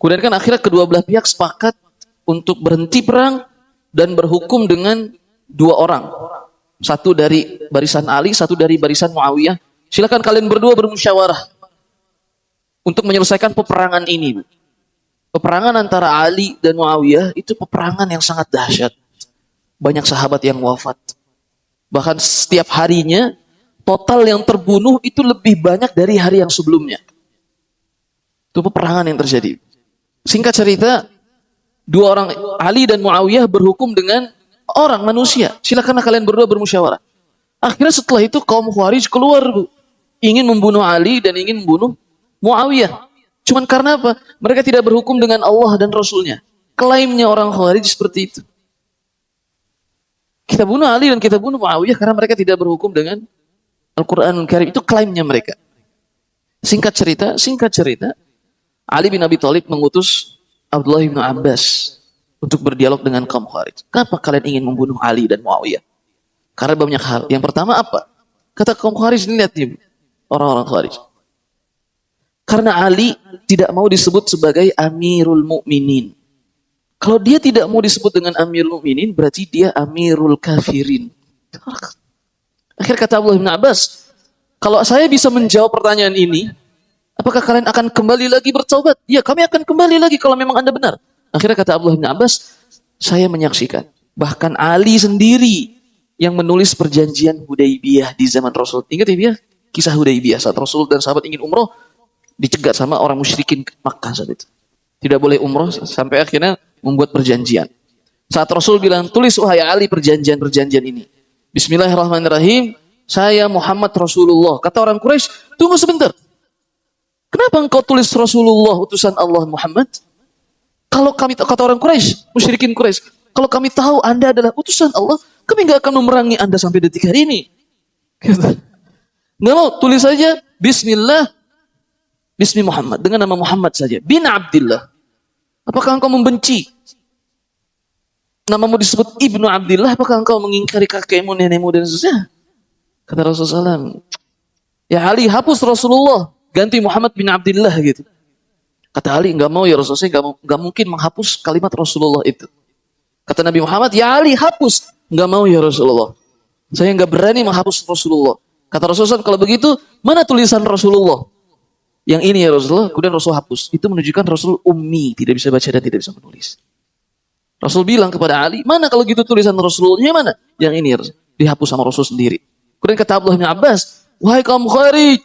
Kemudian kan akhirnya kedua belah pihak sepakat untuk berhenti perang dan berhukum dengan dua orang. Satu dari barisan Ali, satu dari barisan Muawiyah. Silakan kalian berdua bermusyawarah untuk menyelesaikan peperangan ini. Peperangan antara Ali dan Muawiyah itu peperangan yang sangat dahsyat. Banyak sahabat yang wafat. Bahkan setiap harinya, total yang terbunuh itu lebih banyak dari hari yang sebelumnya. Itu peperangan yang terjadi. Singkat cerita, dua orang, Ali dan Muawiyah berhukum dengan orang, manusia. Silakan kalian berdua bermusyawarah. Akhirnya setelah itu kaum Khawarij keluar. Ingin membunuh Ali dan ingin membunuh Muawiyah. Cuman karena apa? Mereka tidak berhukum dengan Allah dan Rasulnya. Klaimnya orang Khawarij seperti itu. Kita bunuh Ali dan kita bunuh Muawiyah karena mereka tidak berhukum dengan Al-Quranul Karim. Itu klaimnya mereka. Singkat cerita, Ali bin Abi Thalib mengutus Abdullah bin Abbas untuk berdialog dengan kaum Khawarij. Kenapa kalian ingin membunuh Ali dan Muawiyah? Karena banyak hal. Yang pertama apa? Kata kaum Khawarij, lihat nih orang-orang Khawarij. Karena Ali tidak mau disebut sebagai Amirul Mukminin. Kalau dia tidak mau disebut dengan Amirul Mukminin, berarti dia Amirul Kafirin. Akhir kata Abdullah bin Abbas, kalau saya bisa menjawab pertanyaan ini, apakah kalian akan kembali lagi bertaubat? Ya, kami akan kembali lagi kalau memang Anda benar. Akhirnya kata Abdullah bin Abbas, saya menyaksikan. Bahkan Ali sendiri yang menulis perjanjian Hudaybiyah di zaman Rasul. Ingat ya, kisah Hudaybiyah saat Rasul dan sahabat ingin umroh, dicegat sama orang musyrikin Makkah saat itu. Tidak boleh umroh sampai akhirnya membuat perjanjian. Saat Rasul bilang, tulis wahai Ali perjanjian ini. Bismillahirrahmanirrahim. Saya Muhammad Rasulullah. Kata orang Quraisy, tunggu sebentar. Kenapa engkau tulis Rasulullah utusan Allah Muhammad? Kalau kami, kata orang Quraisy, musyrikin Quraisy, kalau kami tahu Anda adalah utusan Allah, kami nggak akan memerangi Anda sampai detik hari ini. Nggak mau, tulis saja Bismillah, Bismi Muhammad, dengan nama Muhammad saja. Bin Abdillah. Apakah engkau membenci namamu disebut Ibnu Abdillah? Apakah engkau mengingkari kakekmu, nenekmu, dan seterusnya? Kata Rasulullah SAW, ya Ali, hapus Rasulullah, ganti Muhammad bin Abdillah gitu. Kata Ali, nggak mau ya Rasulullah, saya nggak mungkin menghapus kalimat Rasulullah itu. Kata Nabi Muhammad, ya Ali, hapus. Nggak mau ya Rasulullah, saya nggak berani menghapus Rasulullah. Kata Rasulullah, kalau begitu, mana tulisan Rasulullah? Yang ini ya Rasulullah, kemudian Rasul hapus. Itu menunjukkan Rasul ummi, tidak bisa baca dan tidak bisa menulis. Rasul bilang kepada Ali, mana kalau gitu tulisan Rasulullah, mana? Yang ini ya, dihapus sama Rasul sendiri. Kemudian kata Abdullah bin Abbas, wahai kaum Khawarij,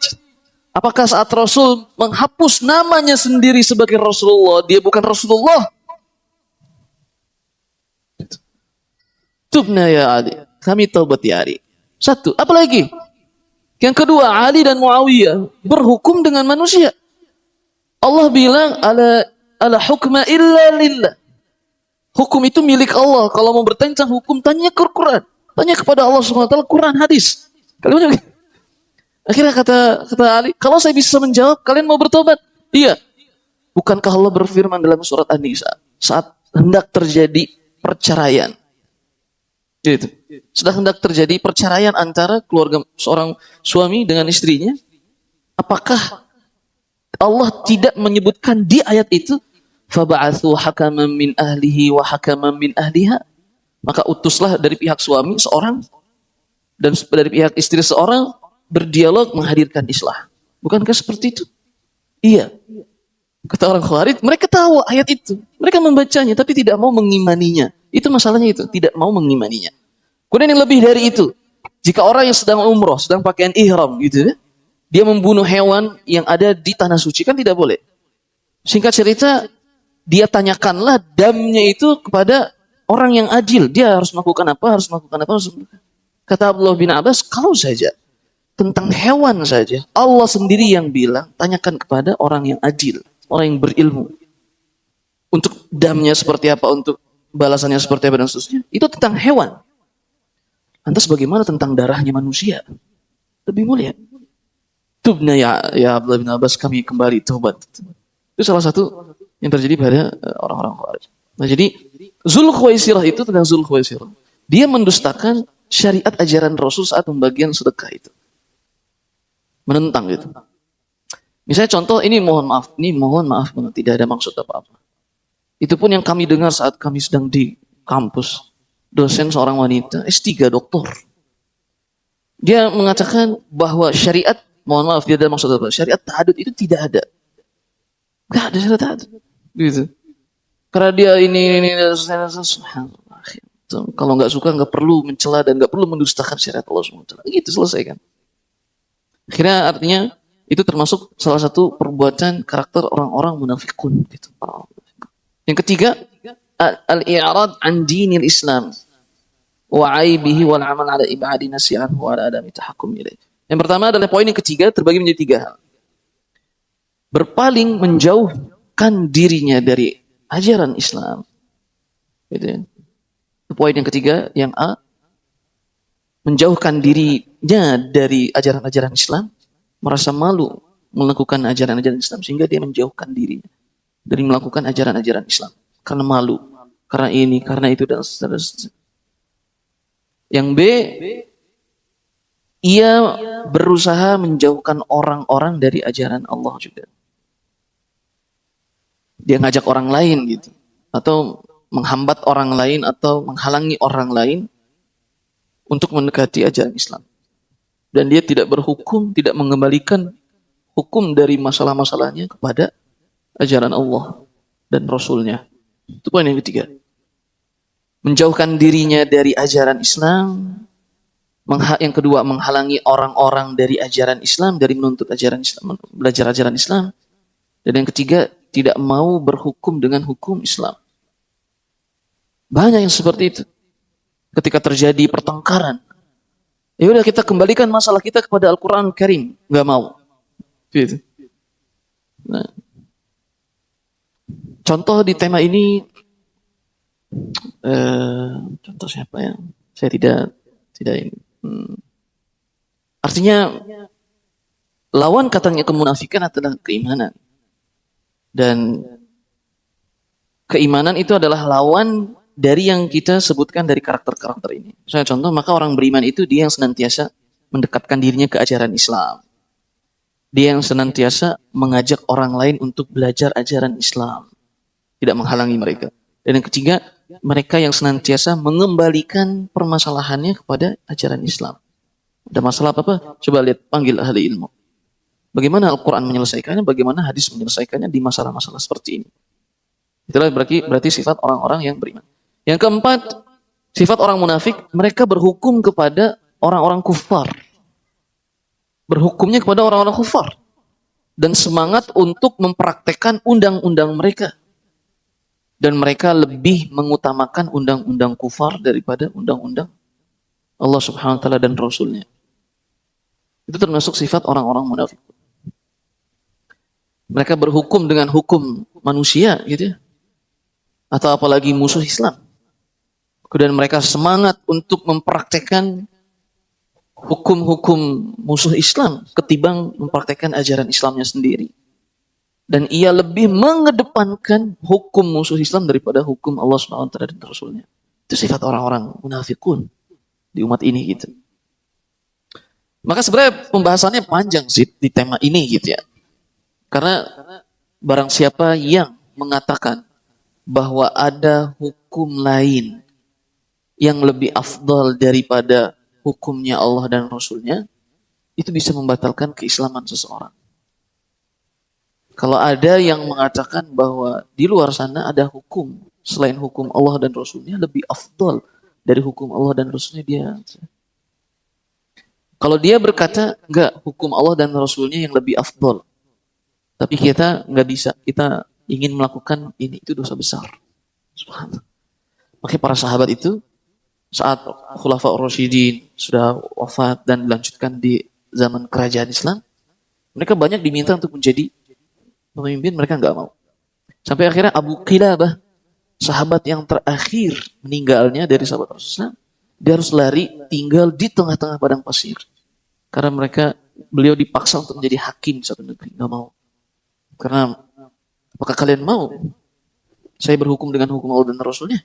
apakah saat Rasul menghapus namanya sendiri sebagai Rasulullah, dia bukan Rasulullah? Tubna ya Ali, kami taubat ya Ali. Satu, apa lagi? Yang kedua, Ali dan Muawiyah berhukum dengan manusia. Allah bilang, ala hukma illa lillah. Hukum itu milik Allah. Kalau mau bertanya hukum, tanya ke Quran. Tanya kepada Allah SWT, Quran, hadis. Akhirnya kata Ali, kalau saya bisa menjawab, kalian mau bertobat? Iya. Bukankah Allah berfirman dalam surat An-Nisa, saat hendak terjadi perceraian? Gitu. Sedang hendak terjadi perceraian antara keluarga seorang suami dengan istrinya, apakah Allah tidak menyebutkan di ayat itu fab'atsu hakaman min ahlihi wa hakaman min ahliha, maka utuslah dari pihak suami seorang dan dari pihak istri seorang berdialog menghadirkan islah. Bukankah seperti itu? Iya. Kata orang Khawarij, mereka tahu ayat itu, mereka membacanya tapi tidak mau mengimaninya. Itu masalahnya, itu tidak mau mengimaninya. Kemudian yang lebih dari itu, jika orang yang sedang umroh, sedang pakaian ihram gitu ya, dia membunuh hewan yang ada di tanah suci, kan tidak boleh. Singkat cerita, dia tanyakanlah damnya itu kepada orang yang adil. Dia harus melakukan apa, harus melakukan apa, harus melakukan. Kata Abdullah bin Abbas, kalau saja tentang hewan saja, Allah sendiri yang bilang, tanyakan kepada orang yang adil, orang yang berilmu. Untuk damnya seperti apa, untuk balasannya seperti apa, dan seterusnya. Itu tentang hewan. Lantas bagaimana tentang darahnya manusia? Lebih mulia. Tubna ya Abdullah bin Abbas, kami kembali taubat. Itu salah satu yang terjadi pada orang-orang Khawarij. Nah, jadi Zulkhuwaisirah itu tentang Zulkhuwaisirah. Dia mendustakan syariat ajaran Rasul saat pembagian sedekah itu. Menentang itu. Misalnya contoh, ini mohon maaf banget, tidak ada maksud apa-apa. Itu pun yang kami dengar saat kami sedang di kampus. Dosen seorang wanita, S3 doktor. Dia mengatakan bahwa syariat, mohon maaf, tidak ada maksud apa, syariat tahadud itu tidak ada. Tidak ada syariat tahadud. Gitu. Karena dia ini subhanallah. Kalau nggak suka, nggak perlu mencela dan nggak perlu mendustakan syariat Allah SWT. Gitu, selesai kan. Akhirnya artinya itu termasuk salah satu perbuatan karakter orang-orang munafikun. Gitu. Yang ketiga, al-i'rad an dinil Islam wa aibihi wal amal ala ibadi nasi'an wa ala adami tahakkum ilaih. Yang pertama adalah poin yang ketiga, terbagi menjadi 3 hal. Berpaling, menjauhkan dirinya dari ajaran Islam. Gitu ya. Poin yang ketiga, yang A, menjauhkan dirinya dari ajaran-ajaran Islam, merasa malu melakukan ajaran-ajaran Islam, sehingga dia menjauhkan dirinya dari melakukan ajaran-ajaran Islam. Karena malu, karena ini, karena itu, dan seterusnya. Yang B, ia berusaha menjauhkan orang-orang dari ajaran Allah juga. Dia ngajak orang lain gitu, atau menghambat orang lain, atau menghalangi orang lain untuk mendekati ajaran Islam. Dan dia tidak berhukum, tidak mengembalikan hukum dari masalah-masalahnya kepada ajaran Allah dan Rasulnya. Itu poin yang ketiga. Menjauhkan dirinya dari ajaran Islam. Yang kedua, menghalangi orang-orang dari ajaran Islam, dari menuntut ajaran Islam, belajar ajaran Islam. Dan yang ketiga, tidak mau berhukum dengan hukum Islam. Banyak yang seperti itu. Ketika terjadi pertengkaran, ya udah, kita kembalikan masalah kita kepada Al-Quran Karim. Nggak mau. Gitu. Nah, contoh di tema ini, contoh siapa ya? Saya tidak ini. Artinya lawan katanya kemunafikan adalah keimanan. Dan keimanan itu adalah lawan dari yang kita sebutkan dari karakter-karakter ini. Misalnya contoh, maka orang beriman itu dia yang senantiasa mendekatkan dirinya ke ajaran Islam. Dia yang senantiasa mengajak orang lain untuk belajar ajaran Islam. Tidak menghalangi mereka. Dan yang ketiga, mereka yang senantiasa mengembalikan permasalahannya kepada ajaran Islam. Ada masalah apa-apa? Coba lihat, panggil ahli ilmu. Bagaimana Al-Quran menyelesaikannya, bagaimana hadis menyelesaikannya di masalah-masalah seperti ini. Itulah berarti sifat orang-orang yang beriman. Yang keempat, sifat orang munafik, mereka berhukum kepada orang-orang kufar. Berhukumnya kepada orang-orang kufar. Dan semangat untuk mempraktekkan undang-undang mereka. Dan mereka lebih mengutamakan undang-undang kufar daripada undang-undang Allah Subhanahu wa ta'ala dan Rasulnya. Itu termasuk sifat orang-orang munafik. Mereka berhukum dengan hukum manusia gitu ya. Atau apalagi musuh Islam. Kemudian mereka semangat untuk mempraktekkan hukum-hukum musuh Islam ketimbang mempraktekkan ajaran Islamnya sendiri. Dan ia lebih mengedepankan hukum musuh Islam daripada hukum Allah SWT dan Rasulnya. Itu sifat orang-orang munafikun di umat ini gitu. Maka sebenarnya pembahasannya panjang sih di tema ini gitu ya. Karena barang siapa yang mengatakan bahwa ada hukum lain yang lebih afdal daripada hukumnya Allah dan Rasulnya, itu bisa membatalkan keislaman seseorang. Kalau ada yang mengatakan bahwa di luar sana ada hukum selain hukum Allah dan Rasulnya lebih afdal dari hukum Allah dan Rasulnya, dia Kalau dia berkata, enggak, hukum Allah dan Rasulnya yang lebih afdol. Tapi kita enggak bisa, kita ingin melakukan ini, itu dosa besar. Subhanallah. Makanya para sahabat itu, saat Khulafaur Rasyidin sudah wafat dan dilanjutkan di zaman kerajaan Islam, mereka banyak diminta untuk menjadi pemimpin, mereka enggak mau. Sampai akhirnya Abu Qilabah, sahabat yang terakhir meninggalnya dari sahabat Rasulullah, dia harus lari tinggal di tengah-tengah padang pasir. Karena beliau dipaksa untuk menjadi hakim di satu negeri. Nggak mau. Karena apakah kalian mau saya berhukum dengan hukum Allah dan Rasulnya?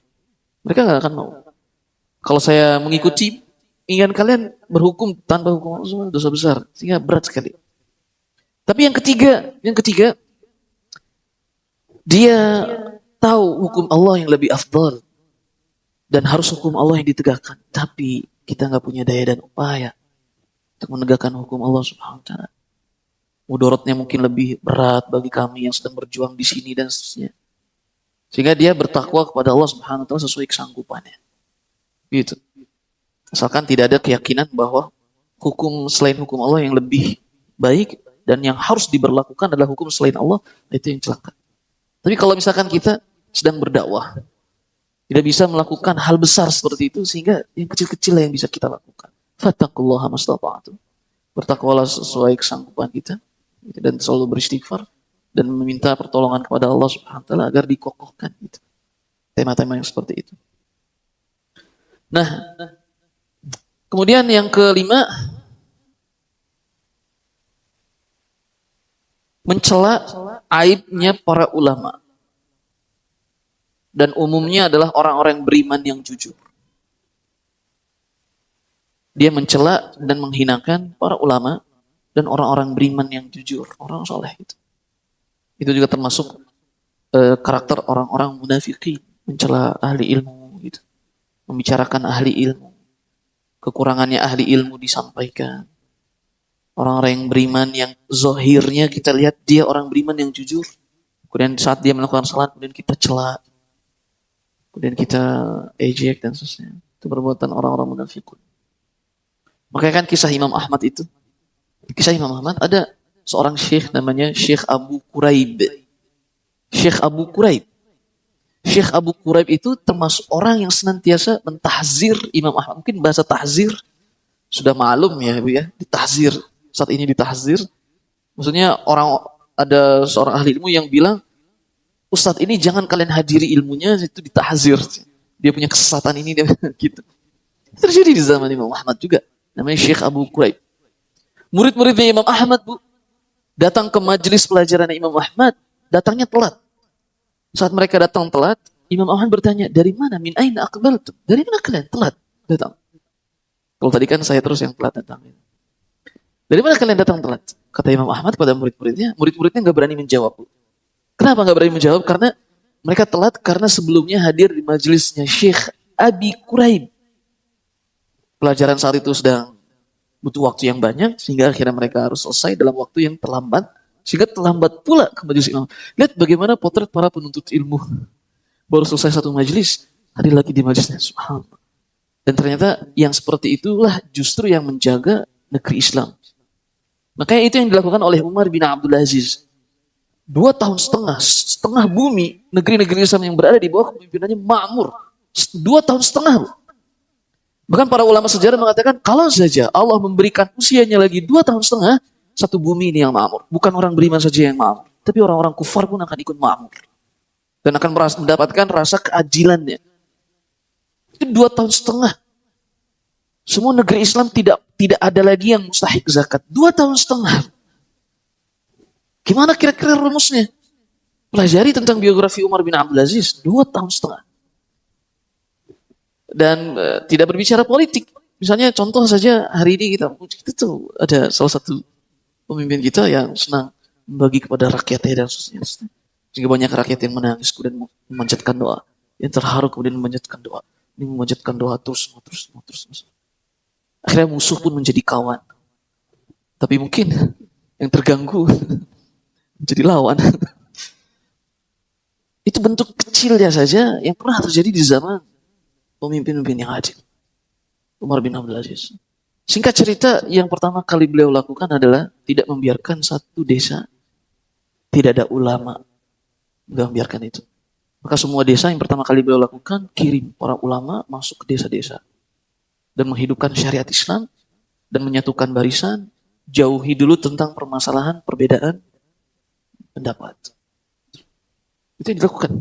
Mereka nggak akan mau. Kalau saya mengikuti ingin kalian berhukum tanpa hukum Allah, dosa besar. Sehingga berat sekali. Tapi yang ketiga, dia tahu hukum Allah yang lebih afdal. Dan harus hukum Allah yang ditegakkan. Tapi kita nggak punya daya dan upaya untuk menegakkan hukum Allah Subhanahu wa taala. Mudaratnya mungkin lebih berat bagi kami yang sedang berjuang di sini dan seterusnya. Sehingga dia bertakwa kepada Allah Subhanahu wa taala sesuai kesanggupannya. Gitu. Asalkan tidak ada keyakinan bahwa hukum selain hukum Allah yang lebih baik dan yang harus diberlakukan adalah hukum selain Allah, itu yang celaka. Tapi kalau misalkan kita sedang berdakwah, tidak bisa melakukan hal besar seperti itu, sehingga yang kecil-kecil yang bisa kita lakukan. Fattaqullaha mastata'tum. Bertakwalah sesuai kesanggupan kita dan selalu beristighfar dan meminta pertolongan kepada Allah Subhanahu wa taala agar dikokohkan gitu. Tema-tema yang seperti itu. Nah, kemudian yang kelima, mencela aibnya para ulama. Dan umumnya adalah orang-orang beriman yang jujur. Dia mencela dan menghinakan para ulama dan orang-orang beriman yang jujur, orang soleh itu. Itu juga termasuk karakter orang-orang munafikin, mencela ahli ilmu gitu. Membicarakan ahli ilmu. Kekurangannya ahli ilmu disampaikan. Orang-orang yang beriman yang zohirnya kita lihat dia orang beriman yang jujur. Kemudian saat dia melakukan salat, kemudian kita cela. Kemudian kita ejek dan seterusnya. Itu perbuatan orang-orang munafikun. Makanya kan kisah Imam Ahmad itu. Kisah Imam Ahmad ada seorang syekh namanya Syekh Abu Quraib. Syekh Abu Quraib. Syekh Abu Quraib itu termasuk orang yang senantiasa mentahzir Imam Ahmad. Mungkin bahasa tahzir sudah malum ya, Bu ya. Ditahzir. Saat ini ditahzir. Maksudnya ada seorang ahli ilmu yang bilang, Ustadz ini jangan kalian hadiri ilmunya, itu ditahzir. Dia punya kesesatan ini, dia gitu. Terjadi di zaman Imam Ahmad juga. Namanya Syekh Abu Quraib. Murid-muridnya Imam Ahmad, Bu, datang ke majelis pelajaran Imam Ahmad, datangnya telat. Saat mereka datang telat, Imam Ahmad bertanya, dari mana? Min aina aqbaltum? Dari mana kalian telat datang? Kalau tadi kan saya terus yang telat datang. Dari mana kalian datang telat? Kata Imam Ahmad pada murid-muridnya nggak berani menjawab. Kenapa nggak berani menjawab? Karena mereka telat karena sebelumnya hadir di majelisnya Syekh Abi Quraib. Pelajaran saat itu sedang butuh waktu yang banyak, sehingga akhirnya mereka harus selesai dalam waktu yang terlambat, sehingga terlambat pula ke majelis imam. Lihat bagaimana potret para penuntut ilmu. Baru selesai satu majelis, hadir lagi di majelisnya. Subhanallah. Dan ternyata yang seperti itulah justru yang menjaga negeri Islam. Makanya itu yang dilakukan oleh Umar bin Abdul Aziz. 2 tahun setengah bumi, negeri-negeri Islam yang berada di bawah kepemimpinannya makmur. 2 tahun setengah. Bahkan para ulama sejarah mengatakan, kalau saja Allah memberikan usianya lagi 2 tahun setengah, satu bumi ini yang makmur. Bukan orang beriman saja yang makmur, tapi orang-orang kufar pun akan ikut makmur. Dan akan mendapatkan rasa keadilannya. Itu 2 tahun setengah. Semua negeri Islam tidak ada lagi yang mustahik zakat. 2 tahun setengah. Gimana kira-kira rumusnya? Pelajari tentang biografi Umar bin Abdul Aziz. 2 tahun setengah. Dan tidak berbicara politik. Misalnya contoh saja hari ini kita tuh ada salah satu pemimpin kita yang senang membagi kepada rakyatnya dan seterusnya. Sehingga banyak rakyat yang menangis kemudian memanjatkan doa. Yang terharu kemudian memanjatkan doa. Ini memanjatkan doa terus. Akhirnya musuh pun menjadi kawan. Tapi mungkin yang terganggu menjadi lawan. Itu bentuk kecilnya saja yang pernah terjadi di zaman pemimpin-pemimpin yang adil. Umar bin Abdul Aziz. Singkat cerita, yang pertama kali beliau lakukan adalah tidak membiarkan satu desa tidak ada ulama. Nggak membiarkan itu. Maka semua desa yang pertama kali beliau lakukan, kirim para ulama masuk ke desa-desa. Dan menghidupkan syariat Islam, dan menyatukan barisan, jauhi dulu tentang permasalahan, perbedaan pendapat. Itu yang dilakukan.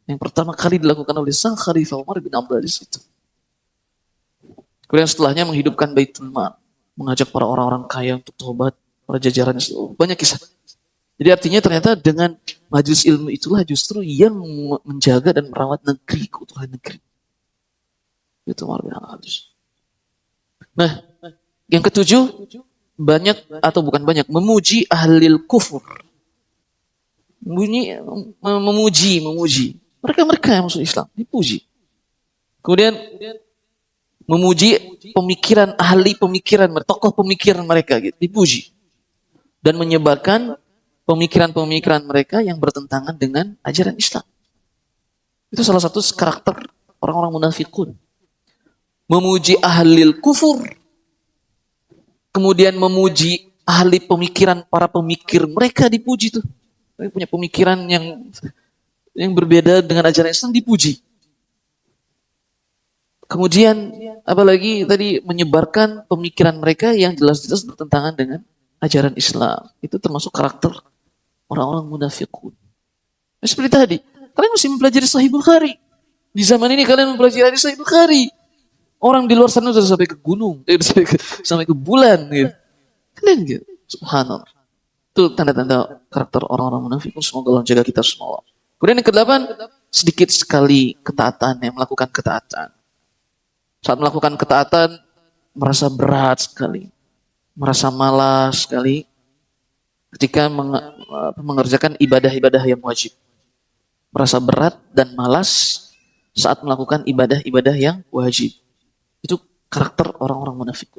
Yang pertama kali dilakukan oleh sang Khalifah Umar bin Abdul Aziz itu. Kemudian setelahnya menghidupkan Baitul Mal, mengajak para orang-orang kaya untuk tobat, para jajarannya, banyak kisah. Jadi artinya ternyata dengan majelis ilmu itulah justru yang menjaga dan merawat negeri, keutuhan negeri. Itu Umar bin Abdul Aziz. Nah, yang ketujuh, banyak atau bukan banyak, memuji ahlil kufur. Memuji. Mereka yang masuk Islam, dipuji. Kemudian memuji pemikiran, ahli pemikiran, tokoh pemikiran mereka, gitu, dipuji. Dan menyebarkan pemikiran-pemikiran mereka yang bertentangan dengan ajaran Islam. Itu salah satu karakter orang-orang munafikun. Memuji ahlil kufur, kemudian memuji ahli pemikiran, para pemikir mereka dipuji tuh. Mereka punya pemikiran yang berbeda dengan ajaran Islam, dipuji. Kemudian apalagi tadi menyebarkan pemikiran mereka yang jelas-jelas bertentangan dengan ajaran Islam. Itu termasuk karakter orang-orang munafikun. Nah, seperti tadi, kalian mesti mempelajari Sahih Bukhari. Di zaman ini kalian mempelajari Sahih Bukhari. Orang di luar sana sudah sampai ke gunung, sampai ke bulan, gitu. Kalian gitu, subhanallah. Itu tanda-tanda karakter orang-orang munafik. Semoga Allah jaga kita semua. Kemudian yang kedelapan, sedikit sekali ketaatan, yang melakukan ketaatan. Saat melakukan ketaatan, merasa berat sekali, merasa malas sekali ketika mengerjakan ibadah-ibadah yang wajib. Merasa berat dan malas saat melakukan ibadah-ibadah yang wajib. Itu karakter orang-orang munafik.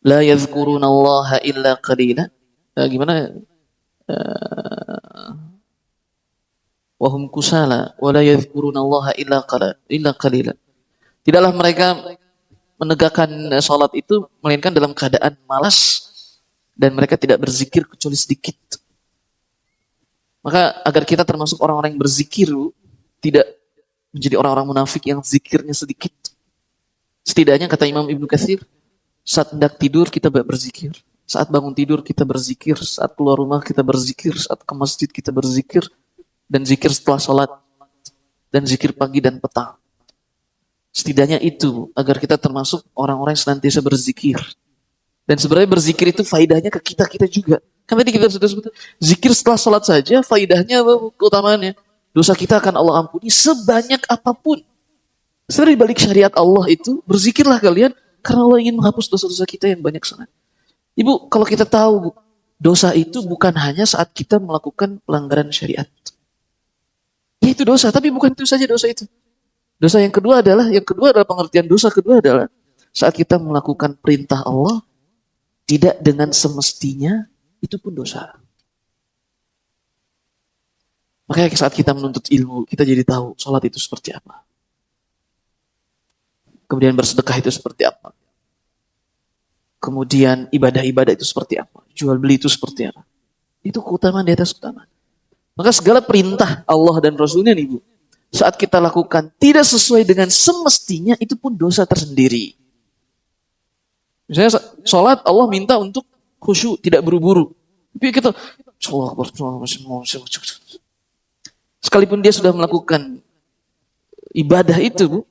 La yadhkurunallaha illa qalila. Gimana? Wahum kusala wa la yadhkurunallaha illa qalila. Tidaklah mereka menegakkan salat itu melainkan dalam keadaan malas dan mereka tidak berzikir kecuali sedikit. Maka agar kita termasuk orang-orang yang berzikir, tidak menjadi orang-orang munafik yang zikirnya sedikit. Setidaknya kata Imam Ibnu Katsir, saat hendak tidur kita berzikir, saat bangun tidur kita berzikir, saat keluar rumah kita berzikir, saat ke masjid kita berzikir, dan zikir setelah sholat, dan zikir pagi dan petang. Setidaknya itu agar kita termasuk orang-orang yang senantiasa berzikir. Dan sebenarnya berzikir itu faidahnya ke kita juga. Kan tadi kita sudah sebut, zikir setelah sholat saja faidahnya, keutamaannya, dosa kita akan Allah ampuni sebanyak apapun. Sebenarnya di balik syariat Allah itu, berzikirlah kalian karena Allah ingin menghapus dosa-dosa kita yang banyak sangat. Ibu, kalau kita tahu dosa itu bukan hanya saat kita melakukan pelanggaran syariat. Ya itu dosa, tapi bukan itu saja dosa itu. Dosa yang kedua adalah pengertian dosa kedua adalah saat kita melakukan perintah Allah tidak dengan semestinya, itu pun dosa. Makanya saat kita menuntut ilmu, kita jadi tahu sholat itu seperti apa. Kemudian bersedekah itu seperti apa. Kemudian ibadah-ibadah itu seperti apa. Jual beli itu seperti apa. Itu keutamaan di atas keutamaan. Maka segala perintah Allah dan Rasulnya nih Bu, saat kita lakukan tidak sesuai dengan semestinya, itu pun dosa tersendiri. Misalnya sholat Allah minta untuk khusyuk, tidak buru-buru. Tapi kita sekalipun dia sudah melakukan ibadah itu Bu,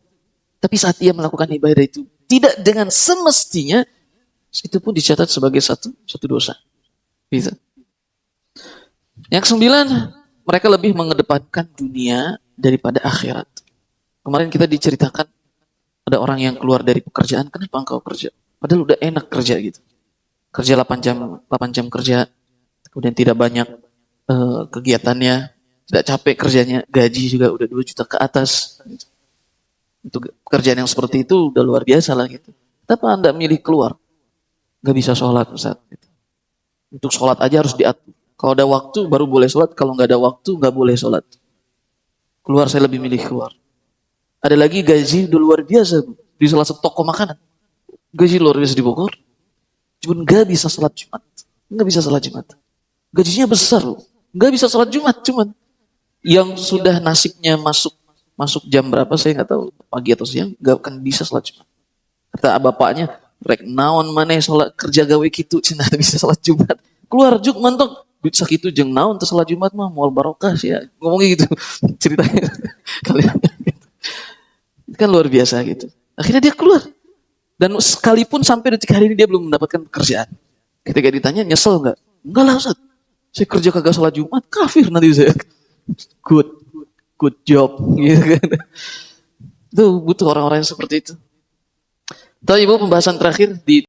tapi saat dia melakukan ibadah itu tidak dengan semestinya, itu pun dicatat sebagai satu dosa. Gitu. Yang 9, mereka lebih mengedepankan dunia daripada akhirat. Kemarin kita diceritakan ada orang yang keluar dari pekerjaan, kenapa engkau kerja? Padahal udah enak kerja gitu. Kerja 8 jam kerja, kemudian tidak banyak kegiatannya, tidak capek kerjanya, gaji juga udah 2 juta ke atas. Gitu. Untuk pekerjaan yang seperti itu udah luar biasa lah gitu. Kenapa Anda milih keluar? Gak bisa sholat Ustaz. Gitu. Untuk sholat aja harus diatur. Kalau ada waktu baru boleh sholat, kalau gak ada waktu gak boleh sholat. Keluar, saya lebih milih keluar. Ada lagi gaji udah luar biasa di salah satu toko makanan. gaji luar biasa di Bogor, cuman nggak bisa salat Jumat, nggak bisa salat Jumat. Gajinya besar loh, nggak bisa salat Jumat, cuman yang sudah nasibnya masuk masuk jam berapa saya nggak tahu, pagi atau siang, nggak akan bisa salat Jumat. Kata bapaknya, rek naon maneh salat kerja gawe kitu cenah bisa salat Jumat. Keluar juk mentok duit sakitu jeung naon teu salat Jumat mah moal barokah sih ya. Ngomongnya gitu ceritanya. Kalian kan luar biasa gitu. Akhirnya dia keluar. Dan sekalipun sampai detik hari ini dia belum mendapatkan pekerjaan. Ketika ditanya nyesel nggak? Enggak lah Ustaz. Saya kerja kagak salat Jumat, kafir nanti saya. Good, good job. Gitu kan. Itu butuh orang-orang yang seperti itu. Tahu Ibu pembahasan terakhir di